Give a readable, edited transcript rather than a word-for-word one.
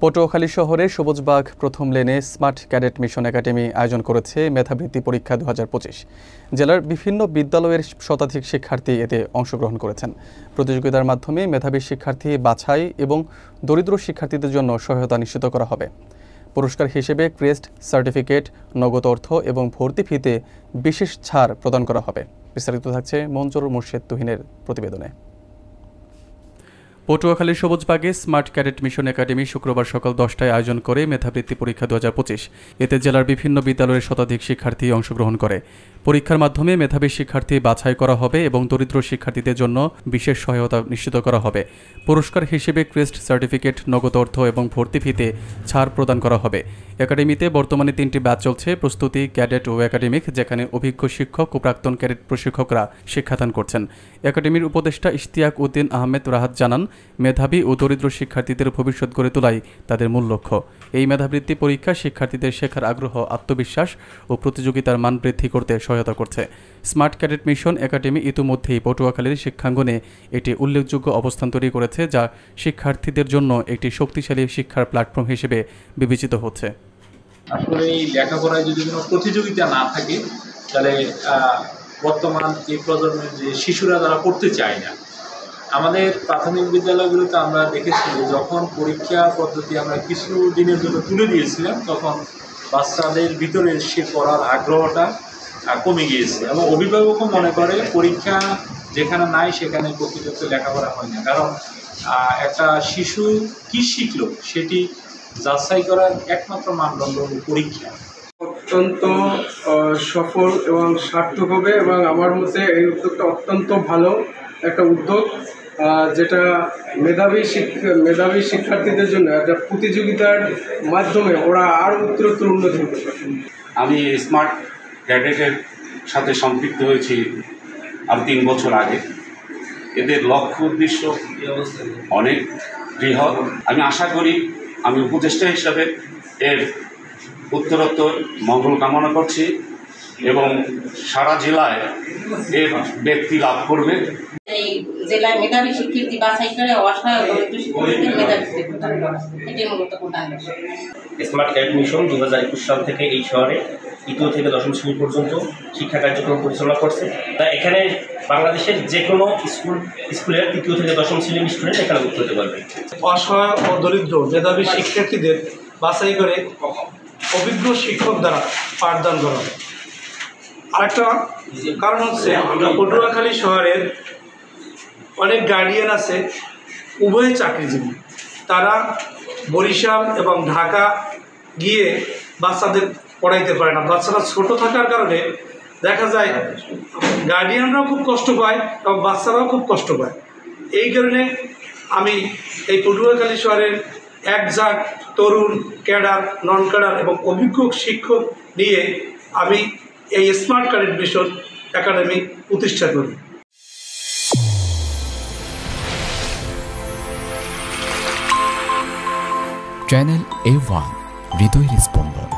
পটুয়াখালী শহরে সবুজবাগ প্রথম লেনে স্মার্ট ক্যাডেট মিশন একাডেমি আয়োজন করেছে মেধাবৃত্তি পরীক্ষা 2025। জেলার বিভিন্ন বিদ্যালয়ের শতাধিক শিক্ষার্থী এতে অংশগ্রহণ করেছেন। প্রতিযোগিতার মাধ্যমে মেধাবী শিক্ষার্থী বাছাই এবং দরিদ্র শিক্ষার্থীদের জন্য সহায়তা নিশ্চিত করা হবে। পুরস্কার হিসেবে ক্রেস্ট, সার্টিফিকেট, নগদ অর্থ এবং ভর্তি ফিতে বিশেষ ছাড় প্রদান করা হবে। বিস্তারিত থাকছে মঞ্জুর মুর্শেদ তুহিনের প্রতিবেদনে। পটুয়াখালীর সবুজবাগে স্মার্ট ক্যাডেট মিশন একাডেমি শুক্রবার সকাল 10টায় আয়োজন করে মেধাবৃত্তি পরীক্ষা 2025। এতে জেলার বিভিন্ন বিদ্যালয়ের শতাধিক শিক্ষার্থী অংশগ্রহণ করে। পরীক্ষার মাধ্যমে মেধাবী শিক্ষার্থী বাছাই করা হবে এবং দরিদ্র শিক্ষার্থীদের জন্য বিশেষ সহায়তা নিশ্চিত করা হবে। পুরস্কার হিসেবে ক্রেস্ট, সার্টিফিকেট, নগদ অর্থ এবং ভর্তি ফিতে ছাড় প্রদান করা হবে। একাডেমিতে বর্তমানে 3টি ব্যাচ চলছে: প্রস্তুতি, ক্যাডেট ও একাডেমিক, যেখানে অভিজ্ঞ শিক্ষক ও প্রাক্তন ক্যাডেট প্রশিক্ষকরা শিক্ষাদান করছেন। একাডেমির উপদেষ্টা ইশতিয়াক উদ্দিন আহমেদ রাহাত জানান, মেধাবী ও দরিদ্র শিক্ষার্থীদের ভবিষ্যৎ গড়ে তোলাই তাদের মূল লক্ষ্য। এই মেধাবৃত্তি পরীক্ষা শিক্ষার্থীদের শেখার আগ্রহ, আত্মবিশ্বাস ও প্রতিযোগিতার মান বৃদ্ধি করতে সহায়তা করছে। স্মার্ট ক্যাডেট মিশন একাডেমি ইতিমধ্যেই পটুয়াখালীর শিক্ষাঙ্গনে একটি উল্লেখযোগ্য অবস্থান তৈরি করেছে, যা শিক্ষার্থীদের জন্য একটি শক্তিশালী শিক্ষার প্ল্যাটফর্ম হিসেবে বিবেচিত হচ্ছে। আসলে এই লেখাপড়ায় যদি কোনো প্রতিযোগিতা না থাকে, তাহলে বর্তমান এই প্রজন্মের যে শিশুরা তারা পড়তে চায় না। আমাদের প্রাথমিক বিদ্যালয়গুলোতে আমরা দেখেছি যে যখন পরীক্ষা পদ্ধতি আমরা কিছু দিনের জন্য তুলে দিয়েছিলাম, তখন বাচ্চাদের ভিতরে সে পড়ার আগ্রহটা কমে গিয়েছে এবং অভিভাবকও মনে করে পরীক্ষা যেখানে নাই সেখানে প্রকৃতপক্ষে লেখাপড়া হয় না। কারণ একটা শিশু কী শিখলো সেটি যাচাই করার একমাত্র মানদণ্ড হল পরীক্ষা। অত্যন্ত সফল এবং সার্থক হবে এবং আমার মতে এই উদ্যোগটা অত্যন্ত ভালো একটা উদ্যোগ, যেটা মেধাবী শিক্ষার্থীদের জন্য একটা প্রতিযোগিতার মাধ্যমে ওরা আরও উত্তরোত্তর উন্নতি করতে পারে। আমি স্মার্ট ক্যাডেটের সাথে সম্পৃক্ত হয়েছি আর 3 বছর আগে। এদের লক্ষ্য উদ্দেশ্য অনেক বৃহৎ। আমি আশা করি, আমি উপদেষ্টা হিসাবে এর উত্তরোত্তর মঙ্গল কামনা করছি এবং সারা জেলায় এর ব্যক্তি লাভ করবে। এই জেলায় মেধাবী শিক্ষার্থী বাছাই করে অসহায় দরিদ্র শিক্ষার্থীদের মেধাবৃত্তি প্রদান করা, এটি মূলত প্রদান করা। স্মার্ট ক্যাডেট মিশন 2021 সাল থেকে এই শহরে তৃতীয় থেকে দশম শ্রেণী পর্যন্ত শিক্ষা কার্যক্রম পরিচালনা করছে। তা এখানে বাংলাদেশের যে কোনো স্কুলের তৃতীয় থেকে দশম শ্রেণীর স্টুডেন্ট এখানে ভর্তি হতে পারবে। অসহায় ও দরিদ্র মেধাবী শিক্ষার্থীদের বাছাই করে অভিজ্ঞ শিক্ষক দ্বারা পাঠদান করা হয়। আরেকটা কারণ হচ্ছে, আমরা পটুয়াখালী শহরের অনেক গার্ডিয়ান আছে উভয় চাকরিজীবী। তারা বরিশাল এবং ঢাকা গিয়ে বাচ্চাদের পড়াইতে পারে না। বাচ্চারা ছোট থাকার কারণে দেখা যায় গার্ডিয়ানরাও খুব কষ্ট পায় এবং বাচ্চারাও খুব কষ্ট পায়। এই কারণে আমি এই পটুয়াখালী শহরের একজাক তরুণ, ক্যাডার, নন ক্যাডার এবং অভিজ্ঞ শিক্ষক নিয়ে আমি এই স্মার্ট ক্যাডেট মিশন একাডেমি প্রতিষ্ঠা করি। চ্যানেল A1 হৃদয়ের স্পন্দন।